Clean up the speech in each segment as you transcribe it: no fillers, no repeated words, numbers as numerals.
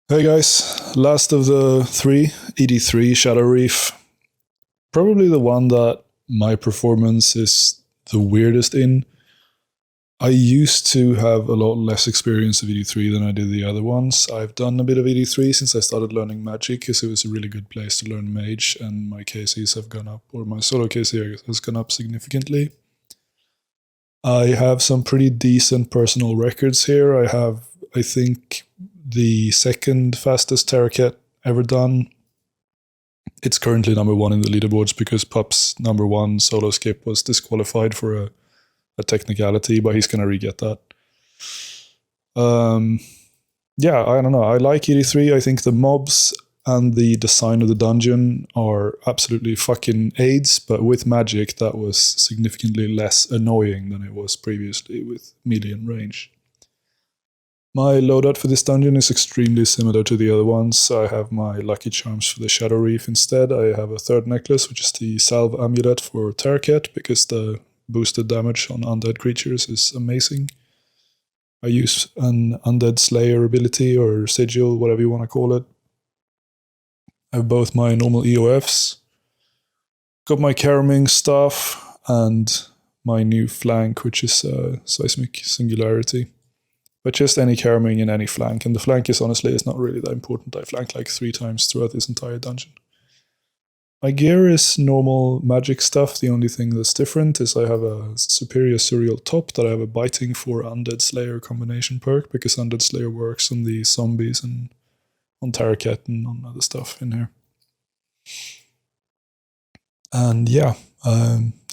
Hey guys, last of the three, ED3 Shadow Reef. Probably the one that my performance is the weirdest in. I used to have a lot less experience of ED3 than I did the other ones. I've done a bit of ED3 since I started learning Magic because it was a really good place to learn Mage, and my KCs have gone up, or my solo KC has gone up significantly. I have some pretty decent personal records here. I think, the second fastest Terracat ever done. It's currently number one in the leaderboards because Pup's number one solo skip was disqualified for a technicality, but he's gonna re-get that. Um, yeah, I don't know. I like ED3. I think the mobs and the design of the dungeon are absolutely fucking aids, but with magic, that was significantly less annoying than it was previously with melee and range. My loadout for this dungeon is extremely similar to the other ones. I have my lucky charms for the Shadow Reef instead. I have a third necklace, which is the Salve Amulet for Terracat, because the boosted damage on undead creatures is amazing. I use an Undead Slayer ability, or Sigil, whatever you want to call it. I have both my normal EOFs, got my Caraming staff, and my new flank, which is Seismic Singularity. But just any caraming in any flank, and the flank is not really that important. I flank like 3 times throughout this entire dungeon. My gear is normal magic stuff. The only thing that's different is I have a superior surreal top that I have a biting for Undead Slayer combination perk, because Undead Slayer works on the zombies and on Terracat and on other stuff in here. And yeah,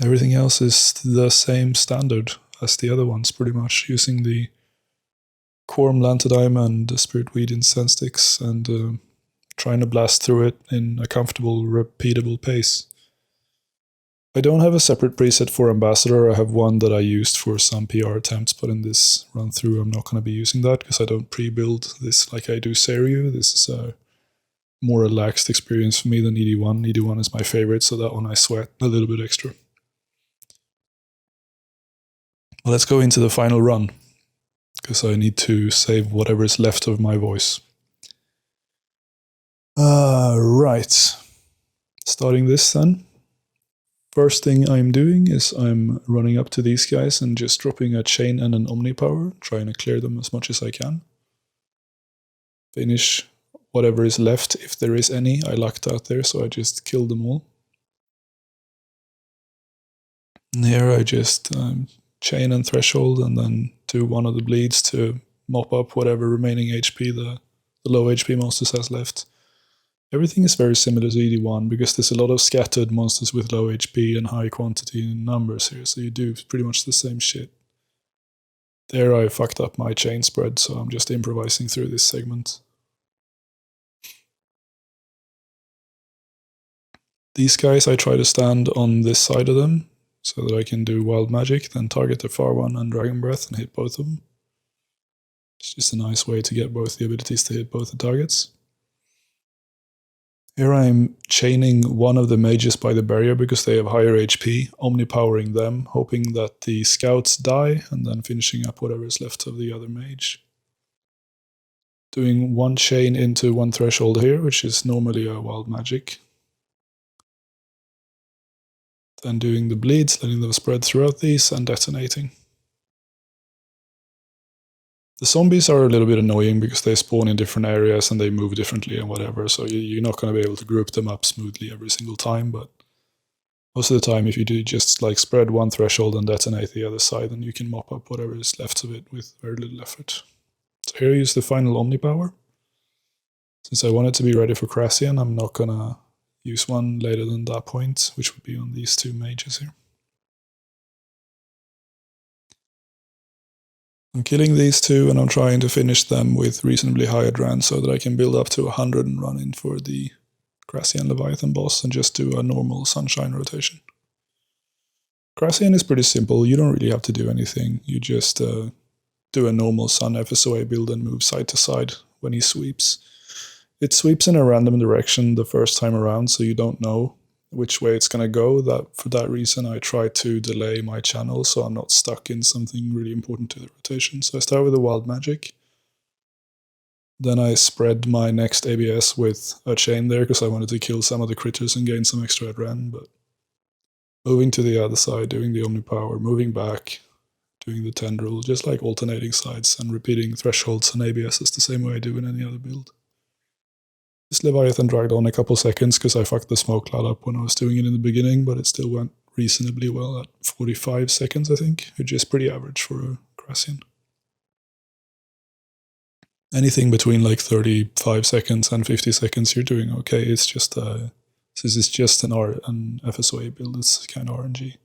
everything else is the same standard as the other ones, pretty much, using the Quorum Lantadime and Spirit Weed Incense Sticks, and trying to blast through it in a comfortable, repeatable pace. I don't have a separate preset for Ambassador. I have one that I used for some PR attempts, but in this run through I'm not going to be using that because I don't pre-build this like I do Seiryu. This is a more relaxed experience for me than ED1. ED1 is my favorite, so that one I sweat a little bit extra. Let's go into the final run, because I need to save whatever is left of my voice. Right. Starting this then. First thing I'm doing is I'm running up to these guys and just dropping a chain and an omnipower, trying to clear them as much as I can. Finish whatever is left, if there is any. I lucked out there, so I just killed them all. And here I just chain and threshold, and then do one of the bleeds to mop up whatever remaining HP the low HP monsters has left. Everything is very similar to ED1 because there's a lot of scattered monsters with low HP and high quantity in numbers here, so you do pretty much the same shit. There I fucked up my chain spread, so I'm just improvising through this segment. These guys I try to stand on this side of them, so that I can do Wild Magic, then target the far one and Dragon Breath and hit both of them. It's just a nice way to get both the abilities to hit both the targets. Here I'm chaining one of the mages by the barrier because they have higher HP, omnipowering them, hoping that the scouts die, and then finishing up whatever is left of the other mage. Doing one chain into one threshold here, which is normally a Wild Magic. Then doing the bleeds, letting them spread throughout these, and detonating. The zombies are a little bit annoying because they spawn in different areas and they move differently and whatever, so you're not going to be able to group them up smoothly every single time, but most of the time if you do just like spread one threshold and detonate the other side, then you can mop up whatever is left of it with very little effort. So here I use the final Omnipower. Since I want it to be ready for Crassian, I'm not going to use one later than that point, which would be on these 2 mages here. I'm killing these 2 and I'm trying to finish them with reasonably high adran so that I can build up to 100 and run in for the Crassian Leviathan boss and just do a normal Sunshine rotation. Crassian is pretty simple, you don't really have to do anything, you just do a normal Sun FSOA build and move side to side when he sweeps. It sweeps in a random direction the first time around, so you don't know which way it's going to go. For that reason, I try to delay my channel so I'm not stuck in something really important to the rotation. So I start with a Wild Magic. Then I spread my next ABS with a chain there because I wanted to kill some of the critters and gain some extra adren, but moving to the other side, doing the Omnipower, moving back, doing the tendril, just like alternating sides and repeating thresholds and ABSs the same way I do in any other build. This Leviathan dragged on a couple seconds because I fucked the smoke cloud up when I was doing it in the beginning, but it still went reasonably well at 45 seconds, I think, which is pretty average for a Grassian. Anything between like 35 seconds and 50 seconds, you're doing okay. It's just this is just an FSOA build. It's kind of RNG.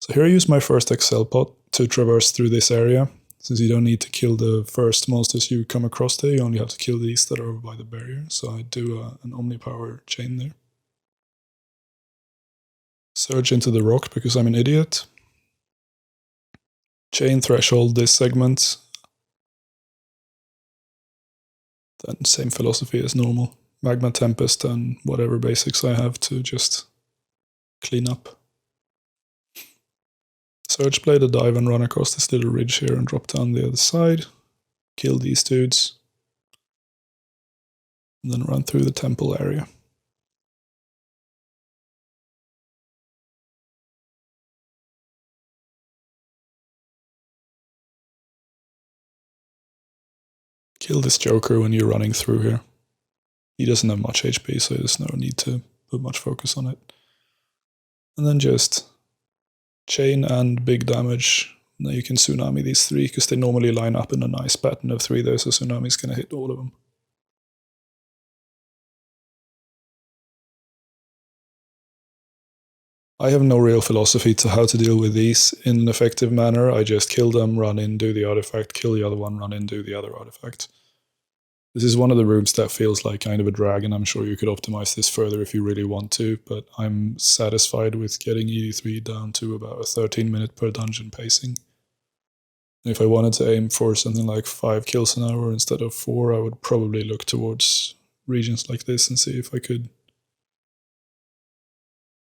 So here I use my first Excel pot to traverse through this area. Since you don't need to kill the first monsters you come across there, you only have to kill these that are over by the barrier. So I do an Omnipower chain there. Surge into the rock because I'm an idiot. Chain threshold this segment. Then same philosophy as normal. Magma Tempest and whatever basics I have to just clean up. Surge Blade a dive and run across this little ridge here and drop down the other side. Kill these dudes. And then run through the temple area. Kill this Joker when you're running through here. He doesn't have much HP, so there's no need to put much focus on it. And then just chain and big damage. Now you can tsunami these three, because they normally line up in a nice pattern of three there, so tsunami's gonna hit all of them. I have no real philosophy to how to deal with these in an effective manner. I just kill them, run in, do the artifact, kill the other one, run in, do the other artifact. This is one of the rooms that feels like kind of a drag, and I'm sure you could optimize this further if you really want to, but I'm satisfied with getting ED3 down to about a 13-minute per dungeon pacing. If I wanted to aim for something like 5 kills an hour instead of 4, I would probably look towards regions like this and see if I could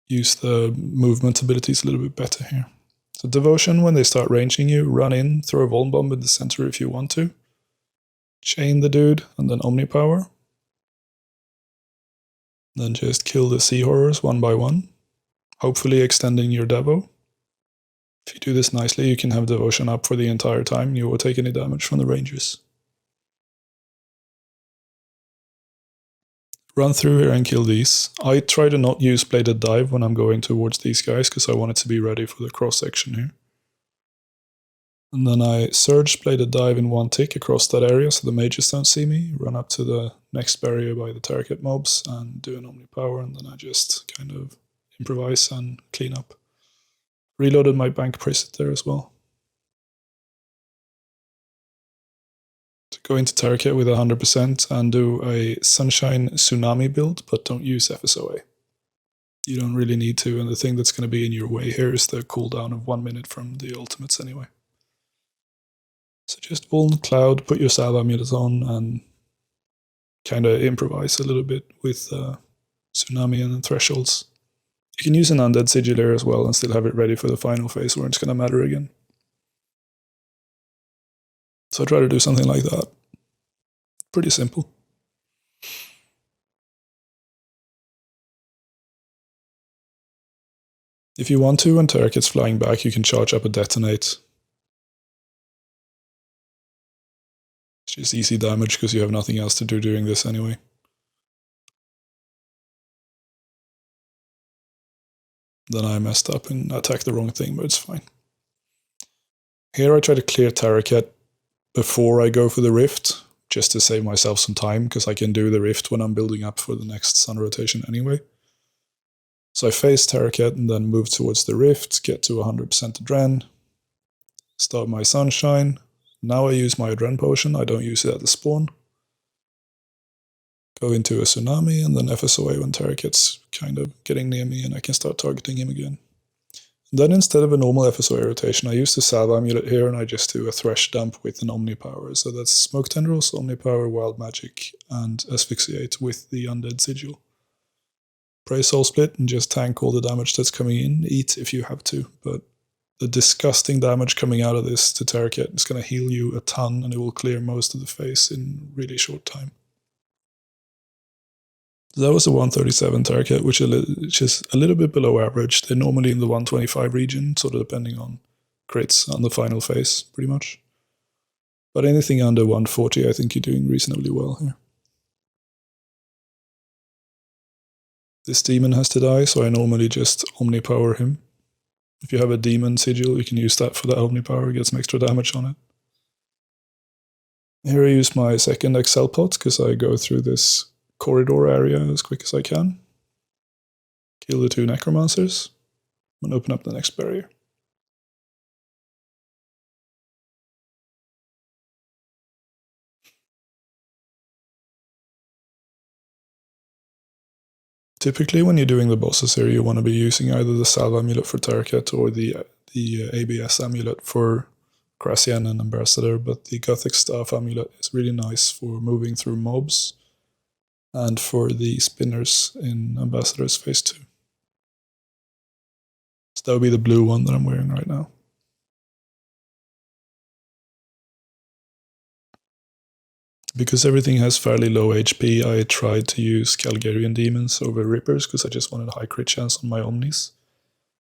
use the movement abilities a little bit better here. So Devotion, when they start ranging you, run in, throw a Vuln Bomb in the center if you want to. Chain the dude, and then Omnipower. Then just kill the Sea Horrors one by one, hopefully extending your Devo. If you do this nicely, you can have Devotion up for the entire time, and you won't take any damage from the Rangers. Run through here and kill these. I try to not use Bladed Dive when I'm going towards these guys, because I want it to be ready for the cross-section here. And then I Surge Bladed Dive in one tick across that area so the mages don't see me, run up to the next barrier by the Target mobs and do an Omnipower, and then I just kind of improvise and clean up. Reloaded my Bank Preset there as well. To go into Target with 100% and do a Sunshine Tsunami build, but don't use FSOA. You don't really need to, and the thing that's going to be in your way here is the cooldown of 1 minute from the ultimates anyway. So just Vuln Cloud, put your Salve Amulet on, and kind of improvise a little bit with Tsunami and Thresholds. You can use an Undead Sigil here as well and still have it ready for the final phase where it's going to matter again. So I try to do something like that. Pretty simple. If you want to, when Turek gets flying back, you can charge up a Detonate. It's just easy damage because you have nothing else to do during this anyway. Then I messed up and attacked the wrong thing, but it's fine. Here I try to clear Taraket before I go for the Rift, just to save myself some time, because I can do the Rift when I'm building up for the next Sun rotation anyway. So I face Taraket and then move towards the Rift, get to 100% Adren, start my Sunshine. Now I use my Adren Potion, I don't use it at the spawn. Go into a Tsunami and then FSOA when Taraket's kind of getting near me and I can start targeting him again. Then instead of a normal FSOA rotation, I use the Salve Amulet here and I just do a Thresh Dump with an Omnipower. So that's Smoke Tendrils, Omnipower, Wild Magic, and Asphyxiate with the Undead Sigil. Pray Soul Split and just tank all the damage that's coming in. Eat if you have to, but the disgusting damage coming out of this to Terraket is going to heal you a ton, and it will clear most of the face in really short time. So that was a 137 Terraket, which is a little bit below average. They're normally in the 125 region, sort of depending on crits on the final phase, pretty much. But anything under 140, I think you're doing reasonably well here. This demon has to die, so I normally just Omnipower him. If you have a demon sigil, you can use that for the Omnipower, get some extra damage on it. Here I use my second Excel pot, because I go through this corridor area as quick as I can. Kill the 2 Necromancers, and open up the next barrier. Typically, when you're doing the bosses here, you want to be using either the Salve Amulet for Terraket or the ABS Amulet for Gracian and Ambassador, but the Gothic Staff Amulet is really nice for moving through mobs and for the spinners in Ambassador's Phase 2. So that would be the blue one that I'm wearing right now. Because everything has fairly low HP, I tried to use Calgarian Demons over Rippers because I just wanted a high crit chance on my Omnis.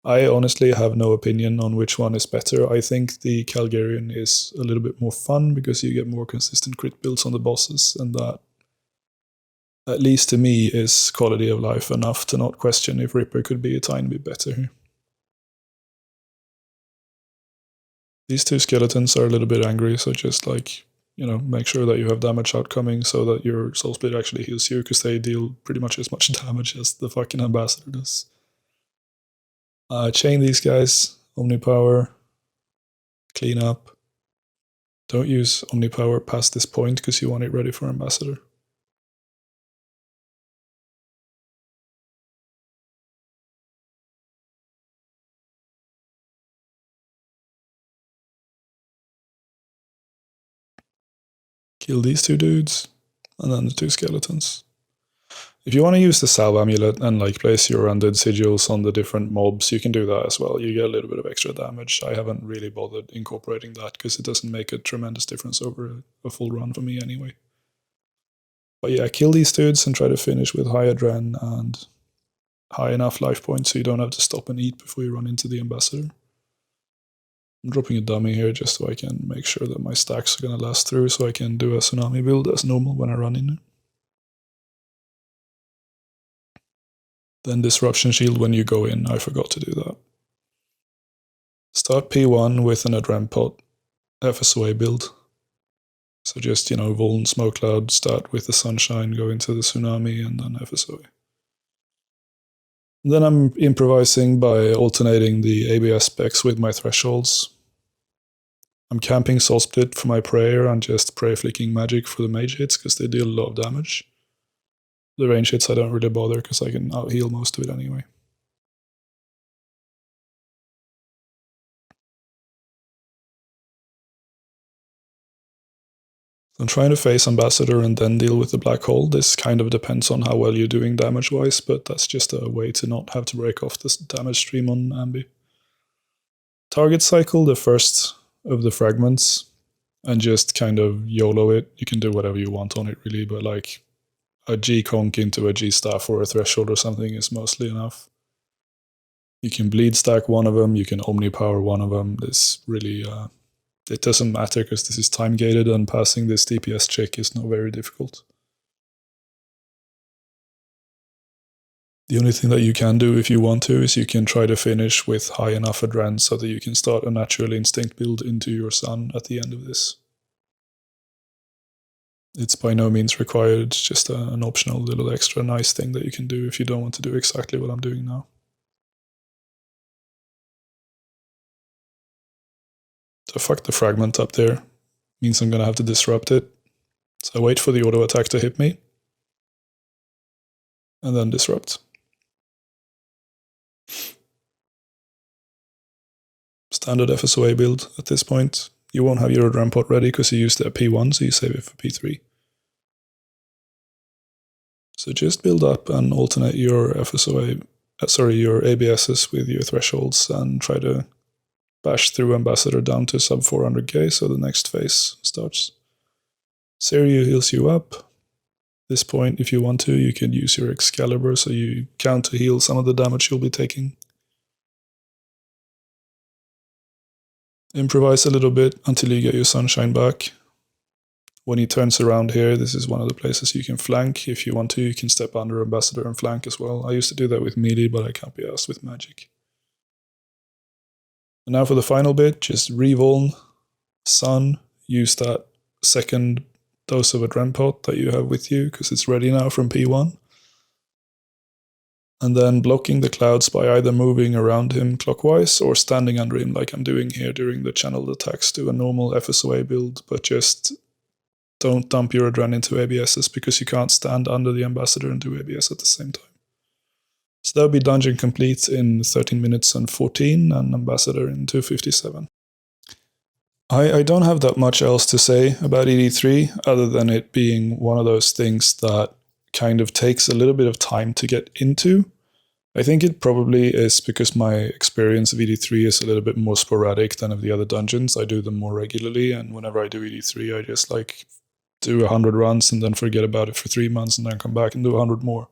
I honestly have no opinion on which one is better. I think the Calgarian is a little bit more fun because you get more consistent crit builds on the bosses, and that, at least to me, is quality of life enough to not question if Ripper could be a tiny bit better here. These 2 skeletons are a little bit angry, so just like, make sure that you have damage outcoming so that your Soul Split actually heals you, because they deal pretty much as much damage as the fucking Ambassador does. Chain these guys, Omnipower, clean up. Don't use Omnipower past this point because you want it ready for Ambassador. Kill these 2 dudes, and then the 2 skeletons. If you want to use the Salve Amulet and place your undead sigils on the different mobs, you can do that as well. You get a little bit of extra damage. I haven't really bothered incorporating that because it doesn't make a tremendous difference over a full run for me anyway. But yeah, kill these dudes and try to finish with high adren and high enough life points so you don't have to stop and eat before you run into the Ambassador. I'm dropping a dummy here just so I can make sure that my stacks are going to last through, so I can do a Tsunami build as normal when I run in. Then Disruption Shield when you go in, I forgot to do that. Start P1 with an Adrem pot FSOA build. So just, Vuln, Smoke Cloud, start with the Sunshine, go into the Tsunami, and then FSOA. Then I'm improvising by alternating the ABS specs with my thresholds. I'm camping Soul Split for my prayer and just prayer flicking magic for the mage hits because they deal a lot of damage. The range hits I don't really bother because I can out heal most of it anyway. I'm trying to face Ambassador and then deal with the Black Hole. This kind of depends on how well you're doing damage-wise, but that's just a way to not have to break off this damage stream on Ambi. Target cycle the first of the fragments and just kind of YOLO it. You can do whatever you want on it really, but a G-Conk into a G-Staff or a Threshold or something is mostly enough. You can bleed stack one of them, you can Omnipower one of them. This really... it doesn't matter because this is time gated and passing this DPS check is not very difficult. The only thing that you can do if you want to is you can try to finish with high enough adren so that you can start a Natural Instinct build into your Sun at the end of this. It's by no means required, it's just an optional little extra nice thing that you can do if you don't want to do exactly what I'm doing now. So fuck the fragment up there. Means I'm gonna have to disrupt it. So I wait for the auto attack to hit me. And then disrupt. Standard FSOA build at this point. You won't have your drum pot ready because you used it at P1, so you save it for P3. So just build up and alternate your FSOA, your ABSs with your thresholds and try to bash through Ambassador down to sub 400k, so the next phase starts. Serio heals you up. This point, if you want to, you can use your Excalibur so you counter heal some of the damage you'll be taking. Improvise a little bit until you get your Sunshine back. When he turns around here, this is one of the places you can flank. If you want to, you can step under Ambassador and flank as well. I used to do that with melee, but I can't be asked with magic. And now for the final bit, just Revoln, Sun, use that second dose of Adren pot that you have with you, because it's ready now from P1. And then blocking the clouds by either moving around him clockwise or standing under him like I'm doing here during the channeled attacks. Do a normal FSOA build, but just don't dump your Adren into ABSs because you can't stand under the Ambassador and do ABS at the same time. So that'll be dungeon complete in 13 minutes and 14 and Ambassador in 2:57. I don't have that much else to say about ED3 other than it being one of those things that kind of takes a little bit of time to get into. I think it probably is because my experience of ED3 is a little bit more sporadic than of the other dungeons. I do them more regularly, and whenever I do ED3, I just like do 100 runs and then forget about it for 3 months and then come back and do 100 more.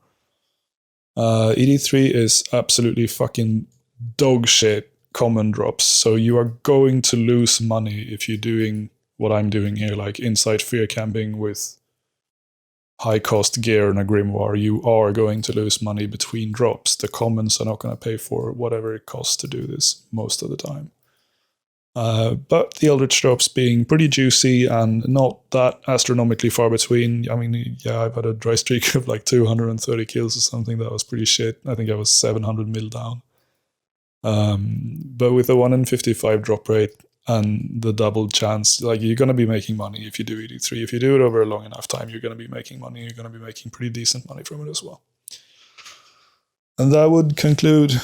ED3 is absolutely fucking dog shit common drops, so you are going to lose money if you're doing what I'm doing here, like inside fear camping with high cost gear and a grimoire. You are going to lose money between drops. The commons are not going to pay for whatever it costs to do this most of the time. But the Eldritch drops being pretty juicy and not that astronomically far between. I mean, yeah, I've had a dry streak of like 230 kills or something. That was pretty shit. I think I was 700 mil down. But with a 1 in 55 drop rate and the double chance, like you're going to be making money if you do ED3. If you do it over a long enough time, you're going to be making money. You're going to be making pretty decent money from it as well. And that would conclude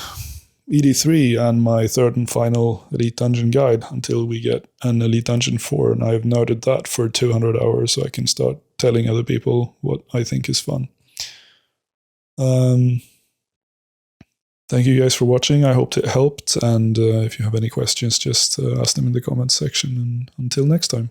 ED3 and my third and final Elite Dungeon guide until we get an Elite Dungeon 4. And I've noted that for 200 hours so I can start telling other people what I think is fun. Thank you guys for watching. I hope it helped. And if you have any questions, just ask them in the comments section. And until next time.